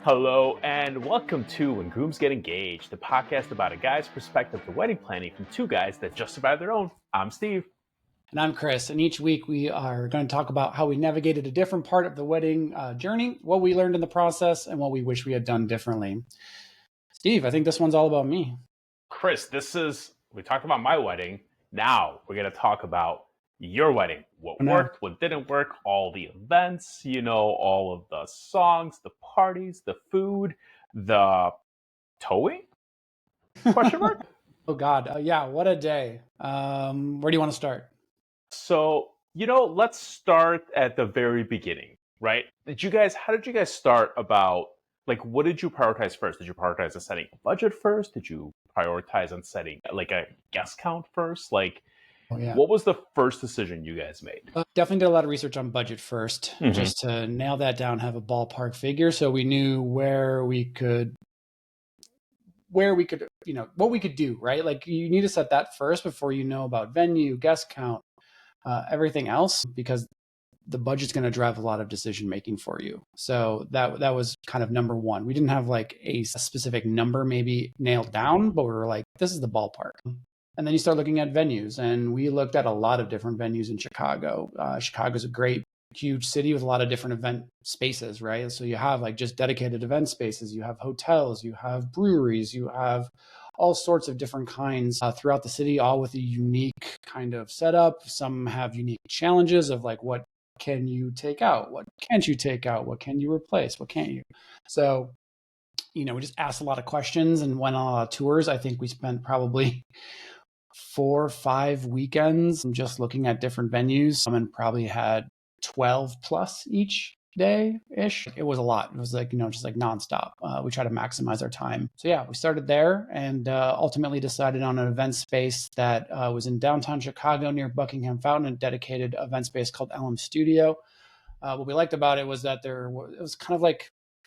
Hello and welcome to When Grooms Get Engaged, the podcast about a guy's perspective to wedding planning from two guys that just survived their own. I'm Steve. And I'm Chris. And each week we are going to talk about how we navigated a different part of the wedding journey, what we learned in the process, and what we wish we had done differently. Steve, I think this one's all about me. Chris, we talked about my wedding. Now we're going to talk about your wedding. What worked, what didn't work, all the events, all of the songs, the parties, the food, the towing? Question mark? Oh, God. Yeah, what a day. Where do you want to start? So, let's start at the very beginning, right? How did you guys start about, what did you prioritize first? Did you prioritize on setting a budget first? Did you prioritize on setting, a guest count first? What was the first decision you guys made? Definitely did a lot of research on budget first, just to nail that down, have a ballpark figure. So we knew what we could do, right? You need to set that first before you know about venue, guest count, everything else, because the budget's going to drive a lot of decision making for you. So that was kind of number one. We didn't have a specific number maybe nailed down, but we were like, this is the ballpark. And then you start looking at venues, and we looked at a lot of different venues in Chicago. Chicago's a great, huge city with a lot of different event spaces, right? So you have just dedicated event spaces, you have hotels, you have breweries, you have all sorts of different kinds throughout the city, all with a unique kind of setup. Some have unique challenges of what can you take out? What can't you take out? What can you replace? What can't you? So, we just asked a lot of questions and went on a lot of tours. I think we spent probably 4 or 5 weekends just looking at different venues and probably had 12 plus each day-ish. It was a lot. It was just nonstop. We try to maximize our time. So yeah, we started there and ultimately decided on an event space that was in downtown Chicago near Buckingham Fountain, a dedicated event space called LM Studio. What we liked about it was that it was kind of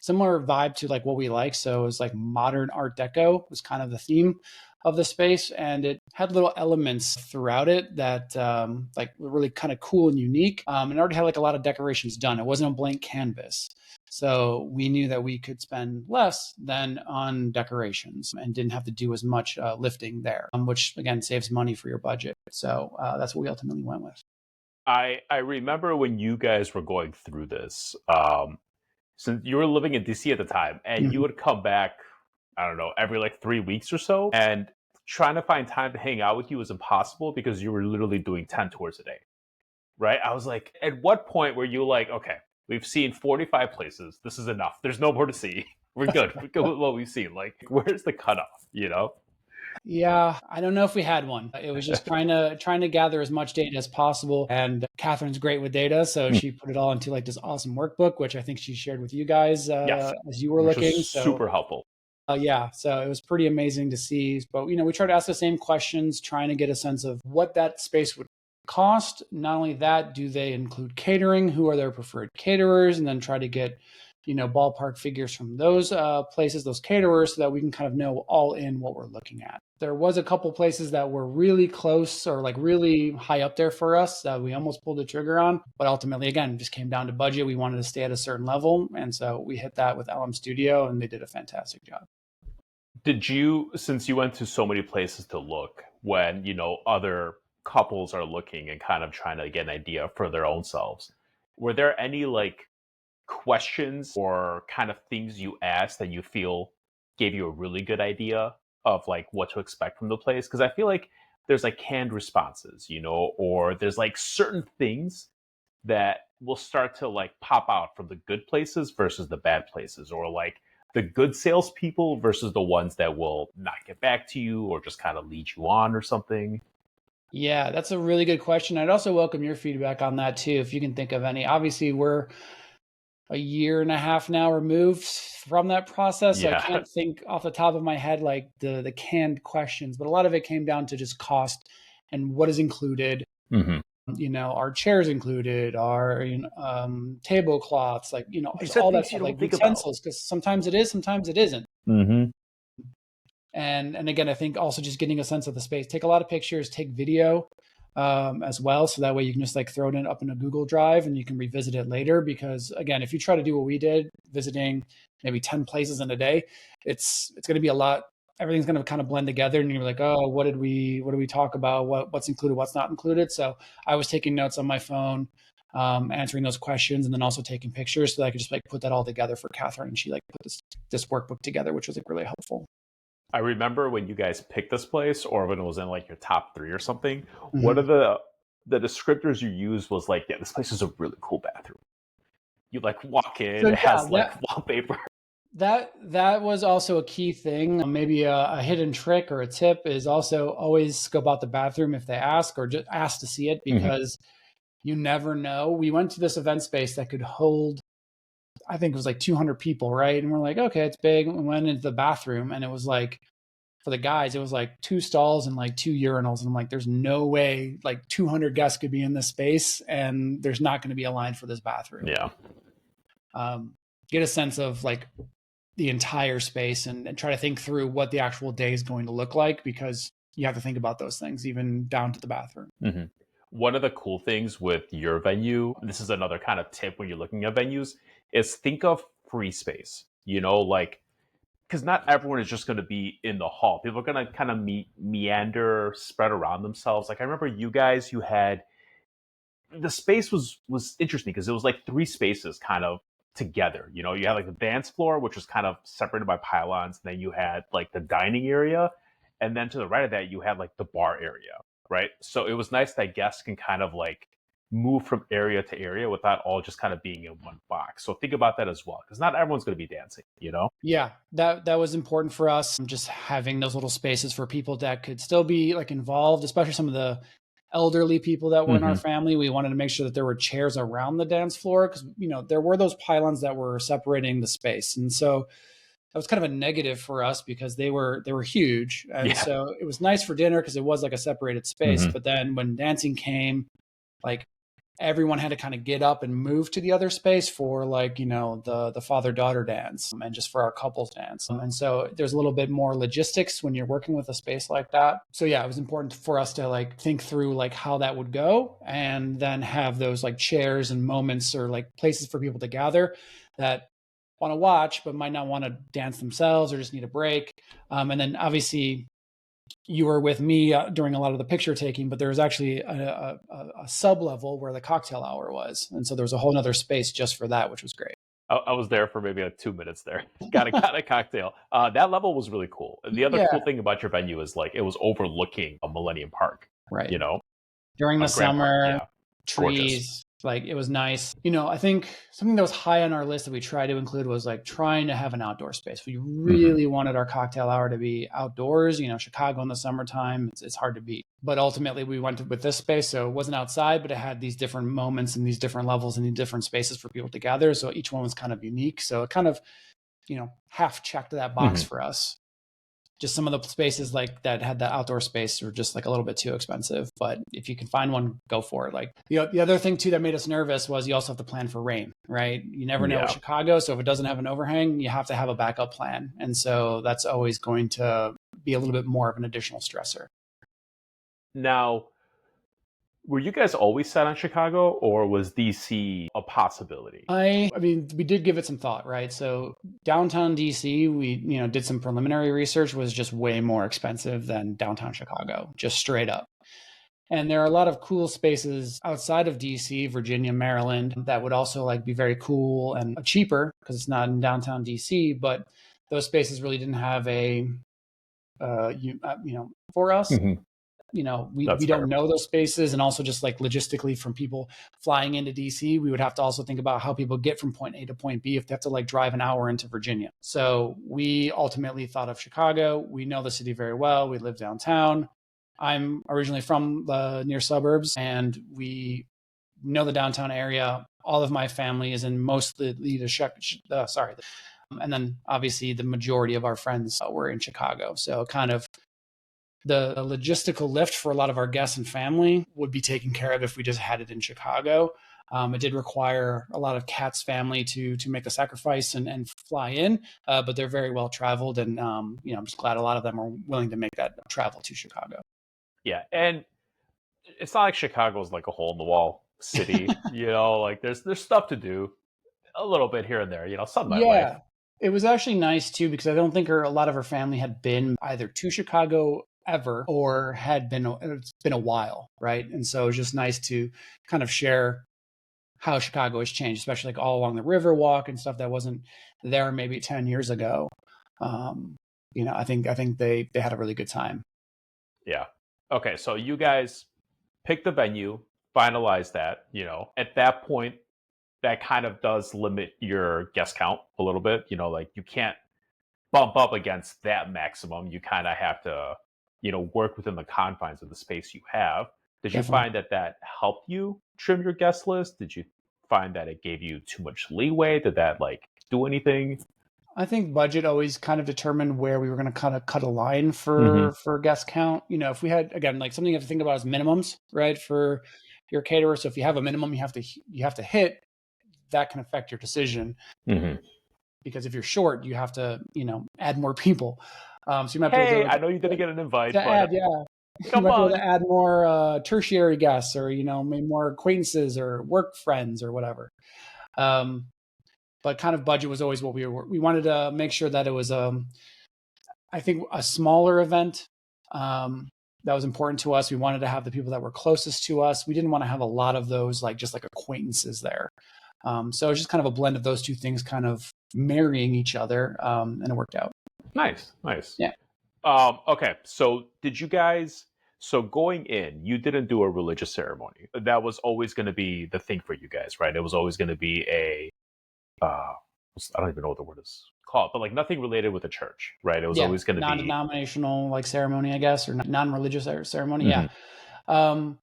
similar vibe to what we like. So it was modern Art Deco was kind of the theme of the space, and it had little elements throughout it that were really kind of cool and unique. And it already had a lot of decorations done. It wasn't a blank canvas. So we knew that we could spend less than on decorations and didn't have to do as much lifting there, which again saves money for your budget. So that's what we ultimately went with. I remember when you guys were going through this, since you were living in DC at the time, and you would come back, I don't know, every 3 weeks or so, and trying to find time to hang out with you was impossible because you were literally doing 10 tours a day, right? I was like, at what point were you okay, we've seen 45 places. This is enough. There's no more to see. We're good. We're good with what we've seen. Where's the cutoff, Yeah, I don't know if we had one. It was just trying to gather as much data as possible. And Catherine's great with data, so she put it all into this awesome workbook, which I think she shared with you guys yes, as you were looking. So super helpful. Yeah, so it was pretty amazing to see. But we tried to ask the same questions, trying to get a sense of what that space would cost. Not only that, do they include catering? Who are their preferred caterers? And then try to get ballpark figures from those places, those caterers, so that we can kind of know all in what we're looking at. There was a couple places that were really close or really high up there for us that we almost pulled the trigger on. But ultimately, again, just came down to budget. We wanted to stay at a certain level. And so we hit that with LM Studio, and they did a fantastic job. Did you, since you went to so many places to look, when, other couples are looking and kind of trying to get an idea for their own selves, were there any questions or kind of things you asked that you feel gave you a really good idea of what to expect from the place? Because I feel there's canned responses, or there's certain things that will start to pop out from the good places versus the bad places, or the good salespeople versus the ones that will not get back to you or just kind of lead you on or something. Yeah, that's a really good question. I'd also welcome your feedback on that too, if you can think of any. Obviously, we're a year and a half now removed from that process. Yeah. So I can't think off the top of my head the canned questions, but a lot of it came down to just cost and what is included. Our chairs included, our tablecloths, all that stuff, utensils, because sometimes it is, sometimes it isn't. And again, I think also just getting a sense of the space. Take a lot of pictures, take video. as well. So that way you can just like throw it up in a Google Drive and you can revisit it later. Because again, if you try to do what we did, visiting maybe 10 places in a day, it's going to be a lot. Everything's going to kind of blend together, and you're like, oh, what did we talk about? What's included, what's not included. So I was taking notes on my phone, answering those questions, and then also taking pictures so that I could just like put that all together for Catherine, and she like put this workbook together, which was like really helpful. I remember when you guys picked this place, or when it was in like your top three or something. One Mm-hmm. of the descriptors you used was like, yeah, this place is a really cool bathroom. You like walk in, So it yeah, has like wallpaper. that was also a key thing. Maybe a hidden trick or a tip is also always scope out the bathroom if they ask, or just ask to see it, Mm-hmm. because you never know. We went to this event space that could hold, I think it was like 200 people, right? And we're like, okay, it's big. We went into the bathroom, and it was like, for the guys, it was like two stalls and like two urinals. And I'm like, there's no way like 200 guests could be in this space, and there's not going to be a line for this bathroom. Yeah. Get a sense of like the entire space, and try to think through what the actual day is going to look like, because you have to think about those things even down to the bathroom. Mm-hmm. One of the cool things with your venue, this is another kind of tip when you're looking at venues, is think of free space. Like, because not everyone is just going to be in the hall. People are going to kind of meander, spread around themselves. Like I remember you guys, you had the space was interesting because it was like three spaces kind of together. You had like the dance floor, which was kind of separated by pylons. And then you had like the dining area, and then to the right of that, you had like the bar area, right? So it was nice that guests can kind of like move from area to area without all just kind of being in one box. So think about that as well, because not everyone's going to be dancing. Yeah, that was important for us. Just having those little spaces for people that could still be like involved, especially some of the elderly people that were in our Mm-hmm. family. We wanted to make sure that there were chairs around the dance floor, because there were those pylons that were separating the space, and so that was kind of a negative for us because they were huge. And Yeah. so it was nice for dinner because it was like a separated space. Mm-hmm. But then when dancing came, like everyone had to kind of get up and move to the other space for like the father daughter dance, and just for our couples dance. And so there's a little bit more logistics when you're working with a space like that. So yeah, it was important for us to like think through like how that would go, and then have those like chairs and moments, or like places for people to gather that want to watch but might not want to dance themselves or just need a break. And then obviously you were with me during a lot of the picture taking, but there was actually a sub level where the cocktail hour was, and so there was a whole other space just for that, which was great. I was there for maybe like 2 minutes there. got a cocktail. That level was really cool. The other Yeah, cool thing about your venue is like it was overlooking a Millennium Park. right. You know, During the Grand Park. summer, Yeah, gorgeous. trees, like it was nice. I think something that was high on our list that we tried to include was like trying to have an outdoor space. We Mm-hmm. really wanted our cocktail hour to be outdoors. Chicago in the summertime, it's hard to beat. But ultimately, we went with this space, so it wasn't outside, but it had these different moments and these different levels and these different spaces for people to gather. So each one was kind of unique. So it kind of, half checked that box Mm-hmm. for us. Just some of the spaces like that had the outdoor space were just like a little bit too expensive, but if you can find one, go for it. Like the other thing too that made us nervous was you also have to plan for rain, right? You never know with Yeah. Chicago, so if it doesn't have an overhang, you have to have a backup plan, and so that's always going to be a little bit more of an additional stressor. Now, were you guys always set on Chicago, or was DC a possibility? I mean, we did give it some thought, right? So downtown DC, we did some preliminary research, was just way more expensive than downtown Chicago, just straight up. And there are a lot of cool spaces outside of DC, Virginia, Maryland, that would also like be very cool and cheaper because it's not in downtown DC. But those spaces really didn't have for us. Mm-hmm. We That's don't fair. know those spaces, and also just like logistically from people flying into DC, we would have to also think about how people get from point A to point B if they have to like drive an hour into Virginia. So we ultimately thought of Chicago. We know the city very well. We live downtown. I'm originally from the near suburbs, and we know the downtown area. All of my family is in mostly and then obviously the majority of our friends were in Chicago. So kind of the logistical lift for a lot of our guests and family would be taken care of if we just had it in Chicago. It did require a lot of Kat's family to make the sacrifice and fly in, but they're very well traveled, and I'm just glad a lot of them are willing to make that travel to Chicago. Yeah, and it's not like Chicago's like a hole in the wall city. Like there's stuff to do a little bit here and there. Some nightlife. Yeah. It was actually nice too because I don't think a lot of her family had been either to Chicago ever or it's been a while, right? And so it was just nice to kind of share how Chicago has changed, especially like all along the Riverwalk and stuff that wasn't there maybe 10 years ago. Um, I think they had a really good time. Yeah. Okay, so you guys pick the venue, finalize that. At that point, that kind of does limit your guest count a little bit. Like you can't bump up against that maximum. You kind of have to, work within the confines of the space you have. Did you Definitely. find that helped you trim your guest list? Did you find that it gave you too much leeway? Did that like do anything? I think budget always kind of determined where we were going to kind of cut a line Mm-hmm. for guest count. If we had again like something you have to think about is minimums, right? For your caterer. So if you have a minimum you have to hit, that can affect your decision Mm-hmm. because if you're short, you have to add more people. So you might be able Hey, to I know you didn't get an invite, add, but yeah, you come might be able to on. add more tertiary guests or maybe more acquaintances or work friends or whatever. Um, but kind of budget was always what we wanted to make sure that it was I think a smaller event. That was important to us. We wanted to have the people that were closest to us. We didn't want to have a lot of those like just like acquaintances there. So it was just kind of a blend of those two things kind of marrying each other, and it worked out. Nice, nice. Yeah. Okay, so did you guys? So going in, you didn't do a religious ceremony. That was always going to be the thing for you guys, right? It was always going to be uh, I don't even know what the word is called, but like nothing related with the church, right? It was Yeah. always going to be. Non-denominational like ceremony, I guess, or non-religious ceremony. Yeah. Mhm. Um,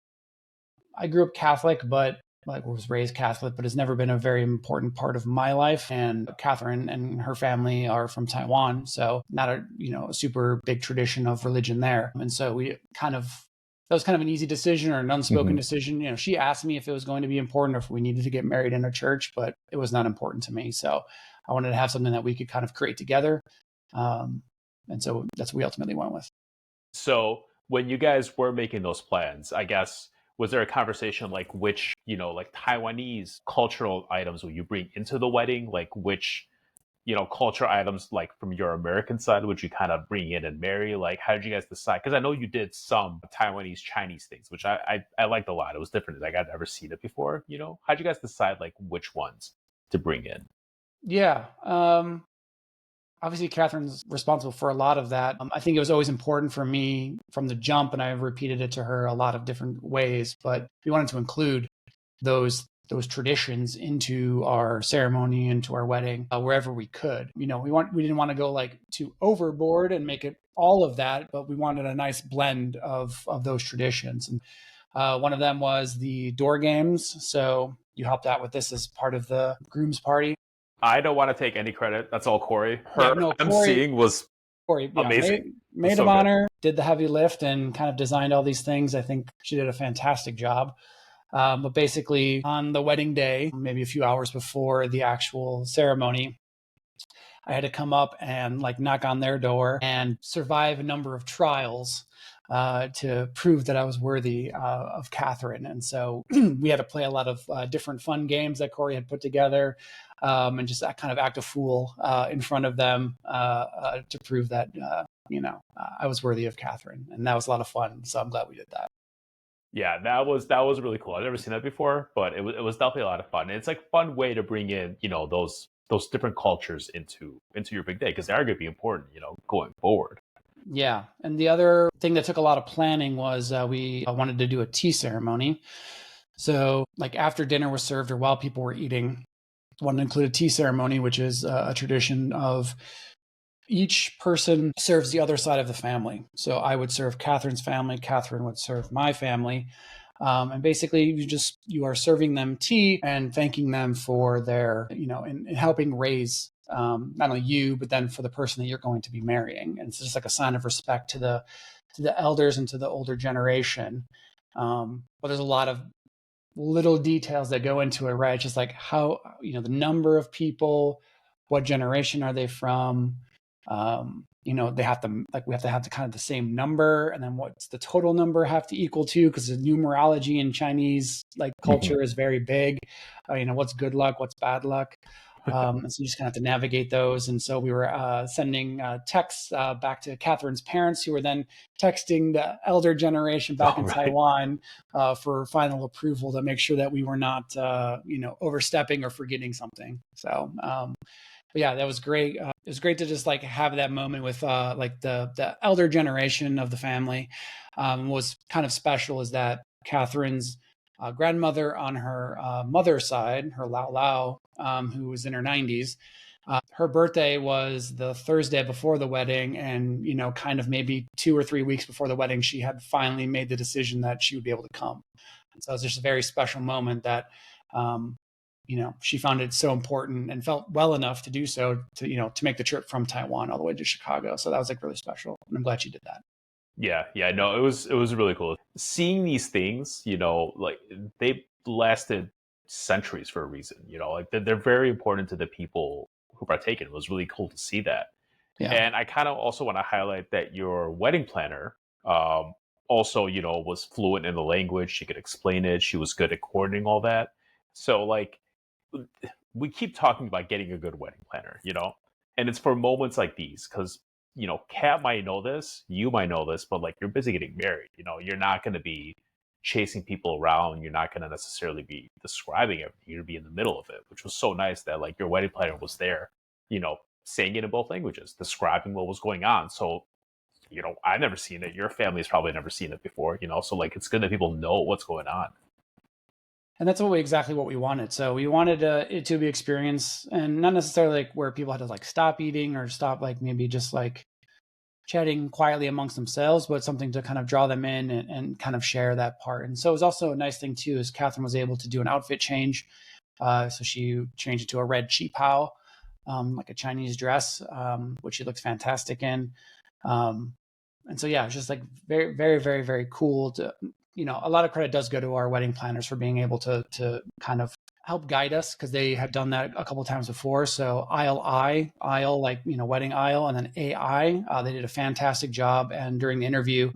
I grew up Catholic, but like was raised Catholic, but it's never been a very important part of my life. And Catherine and her family are from Taiwan, so not a super big tradition of religion there. And so we kind of that was kind of an easy decision or an unspoken Mhm. decision. She asked me if it was going to be important or if we needed to get married in a church, but it was not important to me. So I wanted to have something that we could kind of create together. Um, and so that's what we ultimately went with. So when you guys were making those plans, I guess was there a conversation like which like Taiwanese cultural items will you bring into the wedding? Like which culture items like from your American side would you kind of bring in and marry? Like how did you guys decide? Because I know you did some Taiwanese Chinese things, which I liked a lot. It was different. Like I'd never seen it before. How did you guys decide like which ones to bring in? Yeah. Obviously, Catherine's responsible for a lot of that. I think it was always important for me from the jump, and I repeated it to her a lot of different ways. But we wanted to include those traditions into our ceremony, into our wedding, wherever we could. We didn't want to go like too overboard and make it all of that, but we wanted a nice blend of those traditions. And one of them was the door games. So you helped out with this as part of the groom's party. I don't want to take any credit. That's all Corey. Yeah, Her no, Corey emceeing was Yeah, amazing. It was maid of so good. honor, did the heavy lift and kind of designed all these things. I think she did a fantastic job. But basically, on the wedding day, maybe a few hours before the actual ceremony, I had to come up and like knock on their door and survive a number of trials to prove that I was worthy of Catherine. And so we had to play a lot of different fun games that Corey had put together, and just that kind of act a fool in front of them to prove that I was worthy of Catherine. And that was a lot of fun. So I'm glad we did that. Yeah, that was really cool. I've never seen that before, but it was definitely a lot of fun. And it's like fun way to bring in those different cultures into your big day because they are going to be important, going forward. Yeah. And the other thing that took a lot of planning was we wanted to do a tea ceremony. So, like after dinner was served or while people were eating, wanted to include a tea ceremony, which is a tradition of each person serves the other side of the family. So I would serve Catherine's family, Catherine would serve my family. And basically, you are serving them tea and thanking them for their, in helping raise not only you, but then for the person that you're going to be marrying. And it's just like a sign of respect to the elders and to the older generation. But there's a lot of little details that go into it, right? Just like how, the number of people, what generation are they from? They have to, like, we have to have the kind of the same number, and then what's the total number have to equal to, because the numerology in Chinese like Mhm. culture is very big. What's good luck, what's bad luck. And so you just kind of have to navigate those. And so we were sending texts back to Catherine's parents, who were then texting the elder generation back All in right. Taiwan for final approval to make sure that we were not, overstepping or forgetting something. So, but yeah, that was great. It was great to just like have that moment with like the elder generation of the family. Was kind of special is that Catherine's grandmother on her mother's side, her Lao Lao, who was in her 90s. Her birthday was the Thursday before the wedding, and kind of maybe 2 or 3 weeks before the wedding, she had finally made the decision that she would be able to come. And so it was just a very special moment that, um, she found it so important and felt well enough to do so to make the trip from Taiwan all the way to Chicago. So that was like really special, and I'm glad she did that. Yeah, yeah, no, it was really cool. Seeing these things, like they lasted centuries for a reason, like they're very important to the people who partake in it. It was really cool to see that. Yeah. And I kind of also want to highlight that your wedding planner um, also, was fluent in the language. She could explain it. She was good at coordinating all that. So, like, we keep talking about getting a good wedding planner, and it's for moments like these because, Kat might know this, you might know this, but like you're busy getting married, you're not going to be chasing people around. You're not going to necessarily be describing everything. You're going to be in the middle of it, which was so nice that like your wedding planner was there, saying it in both languages, describing what was going on. So, I've never seen it. Your family's probably never seen it before, so like it's good that people know what's going on. And that's exactly what we wanted. So we wanted it to be experience, and not necessarily like where people had to like stop eating or stop like maybe just like chatting quietly amongst themselves, but something to kind of draw them in and kind of share that part. And so it was also a nice thing too, is Catherine was able to do an outfit change. So she changed it to a red qipao, like a Chinese dress, which she looks fantastic in. Um, and so yeah, it's just like very, very, very, very cool to, a lot of credit does go to our wedding planners for being able to kind of help guide us, because they have done that a couple of times before. So aisle, like, wedding aisle, and then AI, they did a fantastic job. And during the interview,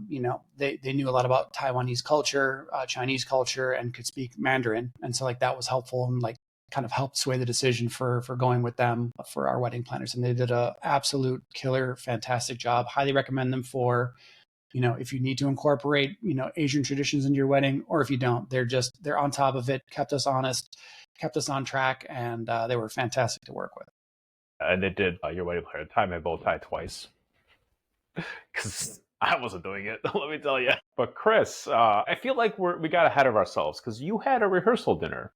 they knew a lot about Taiwanese culture, Chinese culture, and could speak Mandarin. And so like that was helpful, and like kind of helped sway the decision for going with them for our wedding planners. And they did a absolute killer, fantastic job. Highly recommend them for, if you need to incorporate, Asian traditions into your wedding, or if you don't, they're on top of it, kept us honest, kept us on track, and they were fantastic to work with. And they did your wedding planner tie my bow tie twice because I wasn't doing it. Let me tell you. But Chris, I feel like we got ahead of ourselves because you had a rehearsal dinner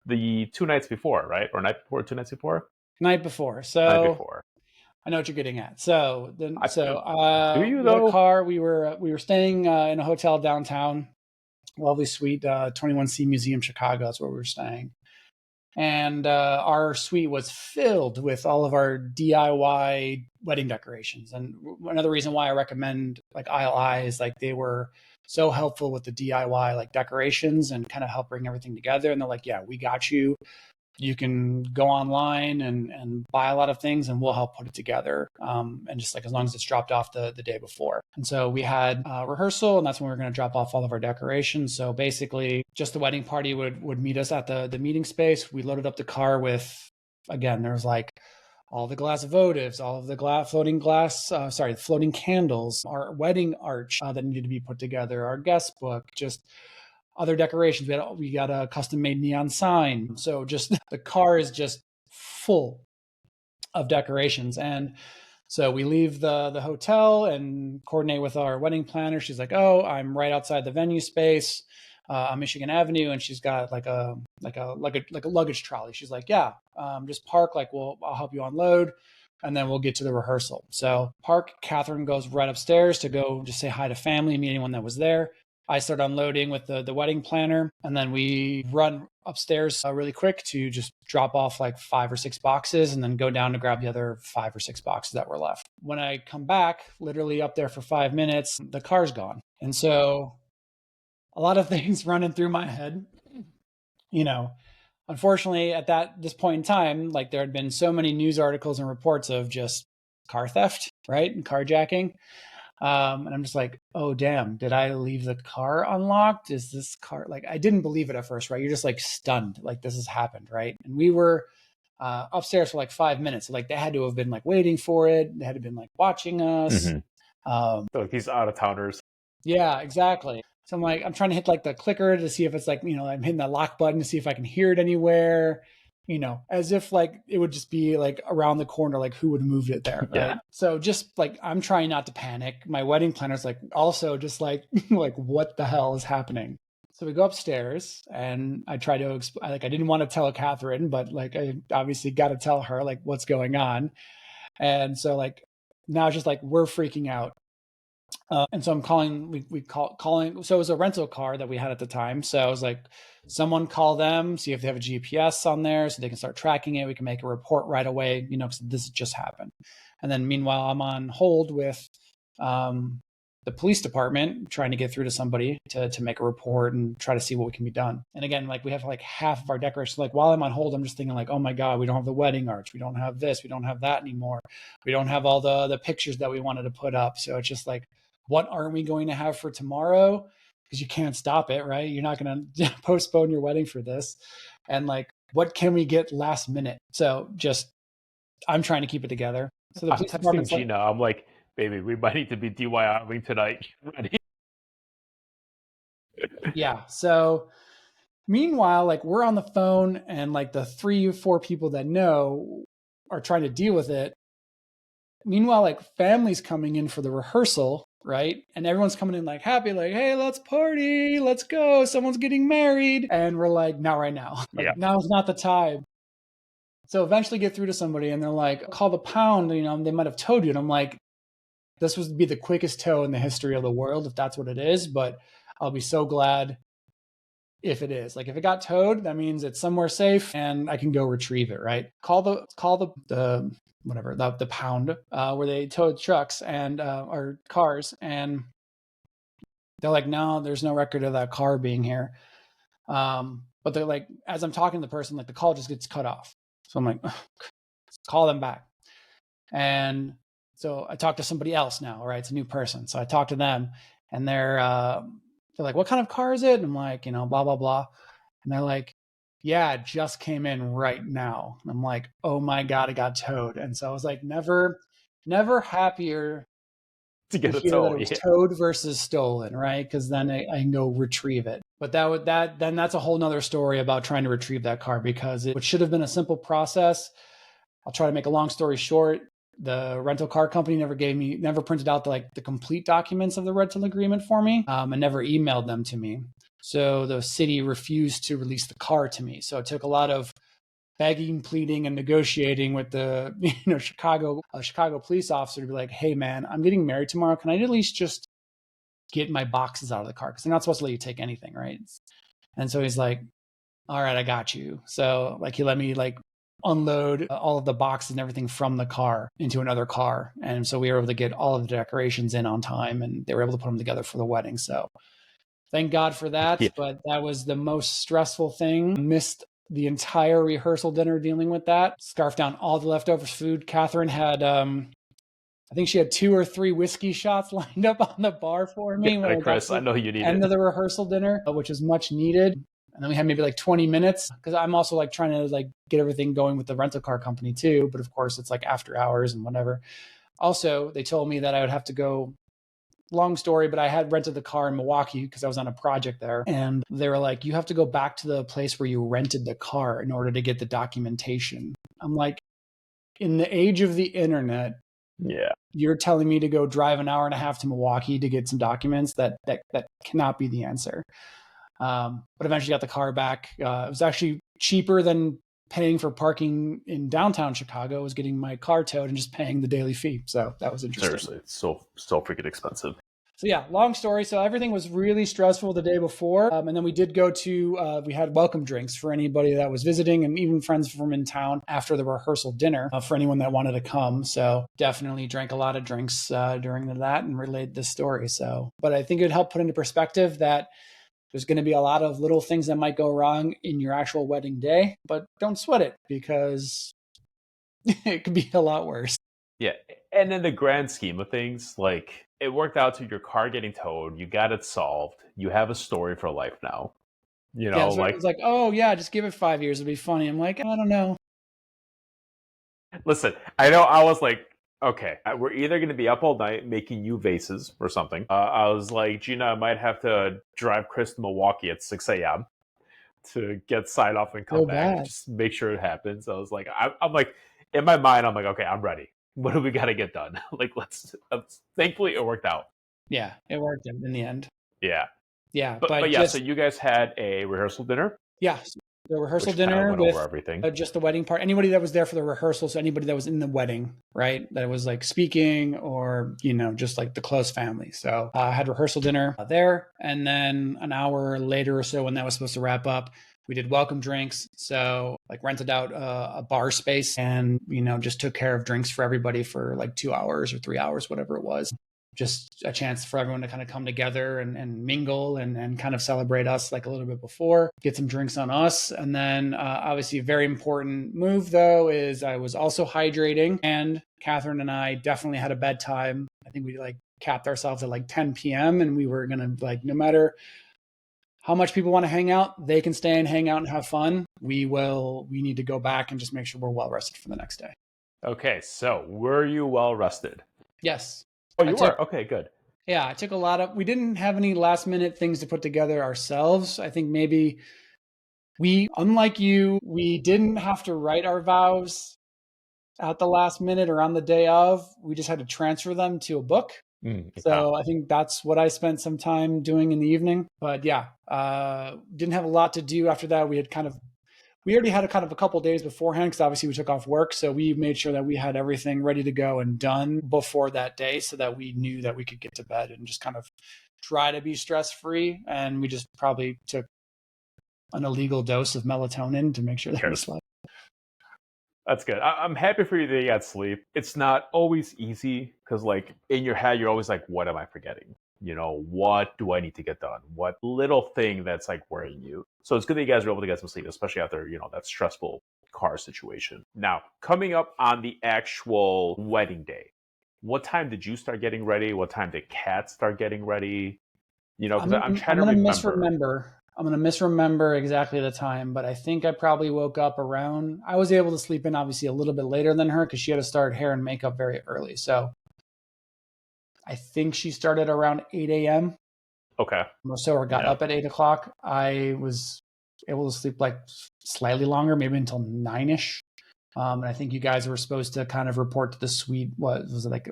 the 2 nights before, right? Or night before, 2 nights before, Night before. night So before. I know what you're getting at. So then, I so do you we got a though? car. We were staying in a hotel downtown, lovely suite, 21C Museum Chicago. That's where we were staying. And our suite was filled with all of our DIY wedding decorations. And another reason why I recommend like Isle I is like they were so helpful with the DIY like decorations and kind of help bring everything together. And they're like, yeah, we got you. You can go online and buy a lot of things, and we'll help put it together. And just like as long as it's dropped off the day before. And so we had a rehearsal, and that's when we were going to drop off all of our decorations. So basically, just the wedding party would meet us at the meeting space. We loaded up the car with, again, there was like all the glass votives, all of the floating candles, our wedding arch that needed to be put together, our guest book, just other decorations. We got a custom made neon sign. So just the car is just full of decorations. And so we leave the hotel and coordinate with our wedding planner. She's like, "Oh, I'm right outside the venue space on Michigan Avenue," and she's got like a luggage trolley. She's like, "Yeah, just park. Like, I'll help you unload, and then we'll get to the rehearsal." So park. Catherine goes right upstairs to go just say hi to family and meet anyone that was there. I start unloading with the wedding planner, and then we run upstairs really quick to just drop off like 5 or 6 boxes, and then go down to grab the other 5 or 6 boxes that were left. When I come back, literally up there for 5 minutes, the car's gone. And so a lot of things running through my head, you know. Unfortunately, at this point in time, like there had been so many news articles and reports of just car theft, right? And carjacking. And I'm just like, oh, damn, did I leave the car unlocked? Is this car like, I didn't believe it at first, right? You're just like stunned, like this has happened, right? And we were upstairs for like 5 minutes. So, like they had to have been like waiting for it. They had to have been like watching us. Mm-hmm. Um, So these out of towners. yeah, exactly. So I'm like, I'm trying to hit like the clicker to see if it's like, I'm hitting the lock button to see if I can hear it anywhere, as if like it would just be like around the corner, like who would have moved it there, right? Yeah. So just like I'm trying not to panic. My wedding planner's like also just like like what the hell is happening? So we go upstairs and I try to like I didn't want to tell Catherine, but like I obviously got to tell her like what's going on. And so like now it's just like we're freaking out. And so I'm calling, calling. So it was a rental car that we had at the time. So I was like, someone call them, see if they have a GPS on there so they can start tracking it. We can make a report right away, because this just happened. And then meanwhile, I'm on hold with the police department trying to get through to somebody to make a report and try to see what can be done. And again, like we have like half of our decorations. Like while I'm on hold, I'm just thinking like, oh my God, we don't have the wedding arch. We don't have this. We don't have that anymore. We don't have all the pictures that we wanted to put up. So it's just like, what aren't we going to have for tomorrow? Because you can't stop it, right? You're not going to postpone your wedding for this. And like, what can we get last minute? So just, I'm trying to keep it together. So the I'm police texting department's like, Gina. I'm like, baby, we might need to be DIYing tonight. Ready? yeah. So meanwhile, like we're on the phone and like the 3 or 4 people that know are trying to deal with it. Meanwhile, like families coming in for the rehearsal, right? And everyone's coming in like happy, like, hey, let's party, let's go, someone's getting married. And we're like, not right now. Like, Yeah. now's not the time. So eventually get through to somebody and they're like, call the pound, they might have towed you. And I'm like, this would be the quickest tow in the history of the world if that's what it is. But I'll be so glad if it is. Like if it got towed, that means it's somewhere safe and I can go retrieve it, right? Call the whatever, the pound where they towed trucks and or cars, and they're like, no, there's no record of that car being here. But they're like, as I'm talking to the person, like the call just gets cut off. So I'm like, call them back. And so I talk to somebody else now, right? It's a new person. So I talk to them and they're like, what kind of car is it? And I'm like, blah, blah, blah. And they're like, yeah, it just came in right now. And I'm like, oh my God, it got towed. And so I was like, never happier To to get a hear that tow. it was Yeah. towed versus stolen, right? Because then I can go retrieve it. But then that's a whole nother story about trying to retrieve that car, because it should have been a simple process. I'll try to make a long story short. The rental car company never printed out the complete documents of the rental agreement for me, and never emailed them to me. So the city refused to release the car to me. So it took a lot of begging, pleading, and negotiating with the Chicago police officer to be like, hey man, I'm getting married tomorrow. Can I at least just get my boxes out of the car? Because they're not supposed to let you take anything, right? And so he's like, all right, I got you. So like he let me like unload all of the boxes and everything from the car into another car. And so we were able to get all of the decorations in on time, and they were able to put them together for the wedding. So thank God for that. Yeah. But that was the most stressful thing. Missed the entire rehearsal dinner dealing with that. Scarfed down all the leftover food. Catherine had I think she had 2 or 3 whiskey shots lined up on the bar for me when Hey, I got Chris, to I the know you need end it. of the rehearsal dinner, which is much needed. And then we had maybe like 20 minutes because I'm also like trying to like get everything going with the rental car company too. But of course, it's like after hours and whatever. Also, they told me that I would have to go. Long story, but I had rented the car in Milwaukee because I was on a project there. And they were like, you have to go back to the place where you rented the car in order to get the documentation. I'm like, in the age of the internet, Yeah. you're telling me to go drive an hour and a half to Milwaukee to get some documents? That cannot be the answer. But eventually got the car back. It was actually cheaper than paying for parking in downtown Chicago. I was getting my car towed and just paying the daily fee. So that was interesting. Seriously, it's so freaking expensive. So yeah, long story. So everything was really stressful the day before. And then we did go to, we had welcome drinks for anybody that was visiting and even friends from in town after the rehearsal dinner for anyone that wanted to come. So definitely drank a lot of drinks during that and relayed this story. So, but I think it helped put into perspective that there's going to be a lot of little things that might go wrong in your actual wedding day, but don't sweat it because it could be a lot worse. Yeah, and in the grand scheme of things, like it worked out to your car getting towed. You got it solved. You have a story for life now. Yeah, so Like everyone's like, "Oh yeah, just give it 5 years; it'll be funny." I'm like, I don't know. listen, I know I was like, okay, we're either going to be up all night making you vases or something. I was like, Gina, I might have to drive Chris to Milwaukee at 6 a.m. to get signed off and come So back, bad. just make sure it happens. I was like, I'm like, in my mind, I'm like, okay, I'm ready. What do we got to get done? Like, thankfully, it worked out. Yeah, it worked in the end. Yeah. Yeah, But but yeah, so just you guys had a rehearsal dinner, yeah, the rehearsal which kind of dinner went over with everything. just the wedding part. Anybody that was there for the rehearsal, so anybody that was in the wedding, right? That was like speaking or, just like the close family. So I had rehearsal dinner there. And then an hour later or so, when that was supposed to wrap up, we did welcome drinks. So like rented out a bar space and, just took care of drinks for everybody for like 2 hours or 3 hours, whatever it was. Just a chance for everyone to kind of come together and mingle and kind of celebrate us like a little bit before, get some drinks on us. And then obviously a very important move though is I was also hydrating, and Catherine and I definitely had a bedtime. I think we like capped ourselves at like 10 p.m. and we were going to like, no matter how much people want to hang out, they can stay and hang out and have fun. We need to go back and just make sure we're well rested for the next day. Okay, so were you well rested? Yes. Oh, I you took were? Okay, good. Yeah, I took a lot of, we didn't have any last minute things to put together ourselves. I think maybe unlike you, we didn't have to write our vows at the last minute or on the day of. We just had to transfer them to a book. Okay. So I think that's what I spent some time doing in the evening. But yeah, didn't have a lot to do after that. We already had a kind of a couple of days beforehand because obviously we took off work. So we made sure that we had everything ready to go and done before that day so that we knew that we could get to bed and just kind of try to be stress free. And we just probably took an illegal dose of melatonin to make sure that we Cheers. slept. That's good. I'm happy for you that you got sleep. It's not always easy because, like, in your head, you're always like, what am I forgetting? What do I need to get done? What little thing that's like worrying you? So it's good that you guys were able to get some sleep, especially after, that stressful car situation. Now, coming up on the actual wedding day, what time did you start getting ready? What time did Kat start getting ready? Because I'm trying I'm to gonna remember. misremember. I'm gonna misremember exactly the time, but I think I probably woke up around. I was able to sleep in obviously a little bit later than her because she had to start hair and makeup very early. So I think she started around 8 a.m. Okay. So or got Yeah. up at 8 o'clock. I was able to sleep like slightly longer, maybe until 9ish. And I think you guys were supposed to kind of report to the suite. What was it, like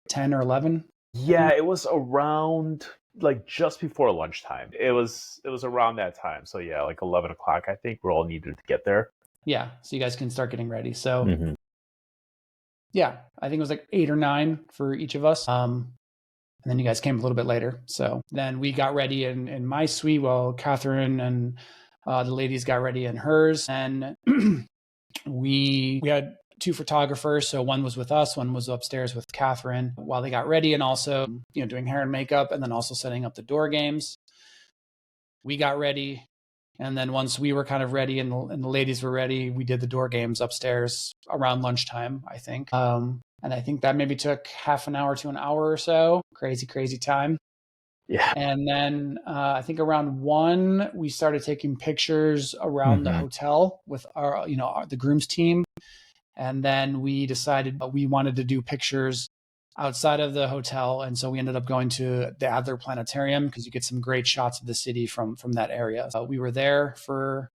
10 or 11? I Yeah, think. it was around like just before lunchtime. It was around that time. So yeah, like 11 o'clock. I think we're all needed to get there. Yeah, so you guys can start getting ready. So Mm-hmm. yeah, I think it was like 8 or 9 for each of us. And then you guys came a little bit later. So then we got ready in my suite while Catherine and the ladies got ready in hers. And we had two photographers. So one was with us, one was upstairs with Catherine while they got ready and also, doing hair and makeup and then also setting up the door games. We got ready. And then once we were kind of ready and the ladies were ready, we did the door games upstairs around lunchtime, I think. And I think that maybe took half an hour to an hour or so. Crazy, crazy time. Yeah. And then I think around 1, we started taking pictures around the Mm-hmm. hotel with the Grooms team. And then we decided we wanted to do pictures outside of the hotel. And so we ended up going to the Adler Planetarium because you get some great shots of the city from that area. We were there for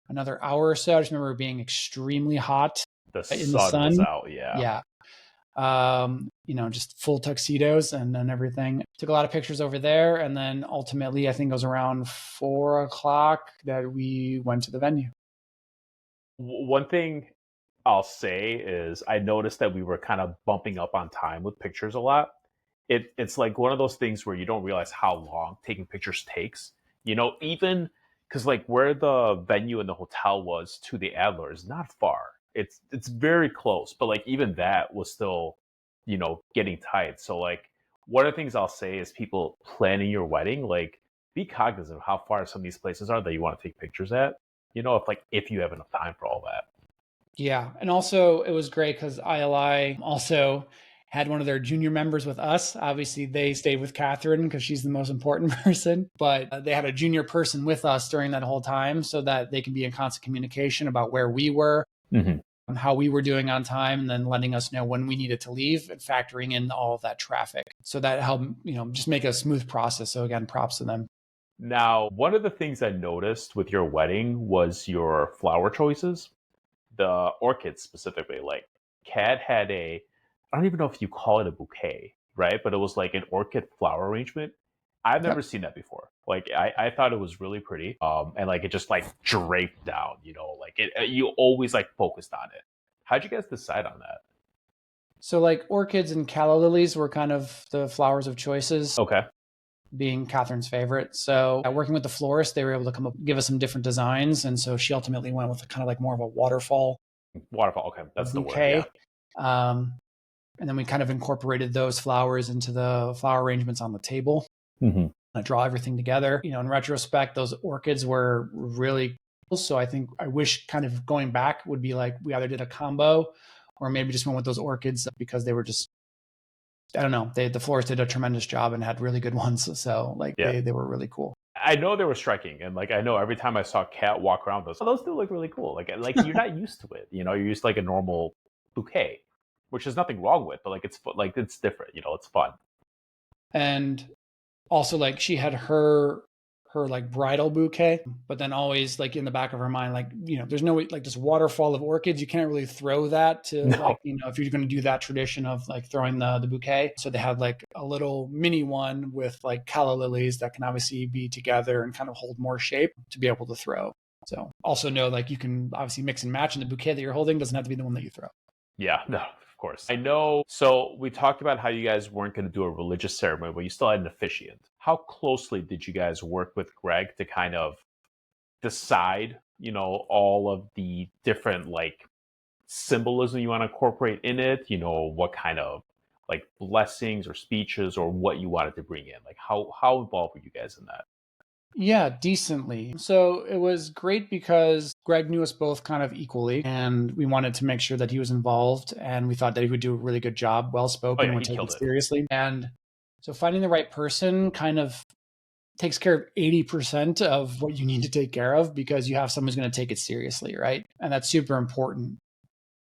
another hour or so. I just remember it being extremely hot The in the sun was sun. out. Yeah. Yeah. Just full tuxedos and everything. Took a lot of pictures over there. And then ultimately, I think it was around 4 o'clock that we went to the venue. One thing I'll say is I noticed that we were kind of bumping up on time with pictures a lot. It's like one of those things where you don't realize how long taking pictures takes. Even because like where the venue and the hotel was to the Adler is not far. It's very close, but like even that was still, getting tight. So like one of the things I'll say is people planning your wedding, like be cognizant of how far some of these places are that you want to take pictures at. If you have enough time for all that. Yeah. And also, it was great because ILI also had one of their junior members with us. Obviously, they stayed with Catherine because she's the most important person, but they had a junior person with us during that whole time so that they can be in constant communication about where we were, Hmm. how we were doing on time, and then letting us know when we needed to leave and factoring in all of that traffic. So that helped, just make a smooth process. So again, props to them. Now, one of the things I noticed with your wedding was your flower choices, the orchids specifically. Like, Kat had I don't even know if you call it a bouquet, right? But it was like an orchid flower arrangement. I've never Yep. seen that before. Like, I thought it was really pretty. And like it just like draped down, like you always like focused on it. How'd you guys decide on that? So like orchids and calla lilies were kind of the flowers of choices, Okay. being Catherine's favorite. So working with the florist, they were able to come up give us some different designs, and so she ultimately went with kind of like more of a waterfall Waterfall. Okay. That's the word. Yeah. bouquet. Um, and then we kind of incorporated those flowers into the flower arrangements on the table. Hmm. Draw everything together. In retrospect, those orchids were really cool. So I think I wish kind of going back would be like we either did a combo or maybe just went with those orchids because they were just, I don't know, the florist did a tremendous job and had really good ones. So like Yeah. they were really cool. I know they were striking, and like I know every time I saw Kat walk around those, oh, those do look really cool. Like you're not used to it, you're used to like a normal bouquet, which there's nothing wrong with, but like it's different, it's fun. And also like she had her like bridal bouquet, but then always like in the back of her mind, like, there's no like this waterfall of orchids. You can't really throw that to No. like, if you're going to do that tradition of like throwing the bouquet. So they had like a little mini one with like calla lilies that can obviously be together and kind of hold more shape to be able to throw. So also know like you can obviously mix and match, and the bouquet that you're holding doesn't have to be the one that you throw. Yeah, no, of course. I know. So we talked about how you guys weren't going to do a religious ceremony, but you still had an officiant. How closely did you guys work with Greg to kind of decide, all of the different like symbolism you want to incorporate in it, what kind of like blessings or speeches or what you wanted to bring in? Like how involved were you guys in that? Yeah, decently. So it was great because Greg knew us both kind of equally, and we wanted to make sure that he was involved, and we thought that he would do a really good job, well Oh spoken, yeah, would he take killed it it. seriously. And so finding the right person kind of takes care of 80% of what you need to take care of because you have someone who's going to take it seriously, right? And that's super important.